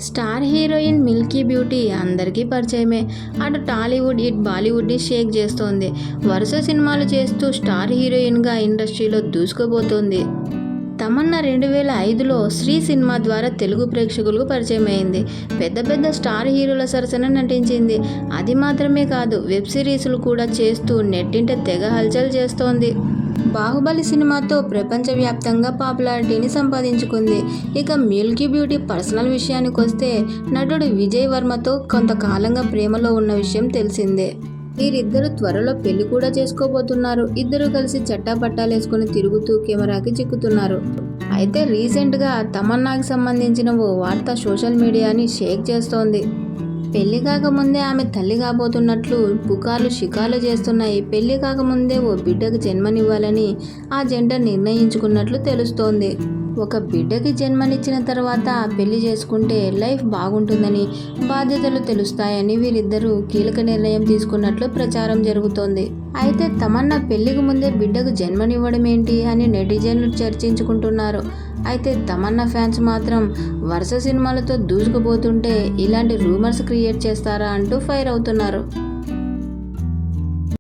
Star heroine Milky beauty అందరికీ పరిచయమే. అటు టాలీవుడ్ ఇటు బాలీవుడ్ని షేక్ చేస్తోంది. వరుస సినిమాలు చేస్తూ స్టార్ హీరోయిన్గా ఇండస్ట్రీలో దూసుకుపోతోంది. తమన్నా 2005లో శ్రీ సినిమా ద్వారా తెలుగు ప్రేక్షకులకు పరిచయం అయింది. పెద్ద పెద్ద స్టార్ హీరోల సరసన నటించింది. అది మాత్రమే కాదు, వెబ్ సిరీస్లు కూడా చేస్తూ నెట్టింట తెగ హల్చల్ చేస్తోంది. బాహుబలి సినిమాతో ప్రపంచవ్యాప్తంగా పాపులారిటీని సంపాదించుకుంది. ఇక మిల్కీ బ్యూటీ పర్సనల్ విషయానికి వస్తే, నటుడు విజయ్ వర్మతో కొంతకాలంగా ప్రేమలో ఉన్న విషయం తెలిసిందే. వీరిద్దరూ త్వరలో పెళ్లి కూడా చేసుకోబోతున్నారు. ఇద్దరు కలిసి చట్టాపట్టాలేసుకుని తిరుగుతూ కెమెరాకి చిక్కుతున్నారు. అయితే రీసెంట్గా తమన్నాకి సంబంధించిన ఓ వార్త సోషల్ మీడియాని షేక్ చేస్తోంది. పెళ్లి కాకముందే ఆమె తల్లి కాబోతున్నట్లు పుకార్లు షికార్లు చేస్తున్నాయి. పెళ్లి కాకముందే ఓ బిడ్డకు జన్మనివ్వాలని ఆ జంట నిర్ణయించుకున్నట్లు తెలుస్తోంది. ఒక బిడ్డకి జన్మనిచ్చిన తర్వాత పెళ్లి చేసుకుంటే లైఫ్ బాగుంటుందని, బాధ్యతలు తెలుస్తాయని వీరిద్దరూ కీలక నిర్ణయం తీసుకున్నట్లు ప్రచారం జరుగుతోంది. అయితే తమన్నా పెళ్లికి ముందే బిడ్డకు జన్మనివ్వడం ఏంటి అని నెటిజన్లు చర్చించుకుంటున్నారు. అయితే తమన్నా ఫ్యాన్స్ మాత్రం వరుస సినిమాలతో దూసుకుపోతుంటే ఇలాంటి రూమర్స్ క్రియేట్ చేస్తారా అంటూ ఫైర్ అవుతున్నారు.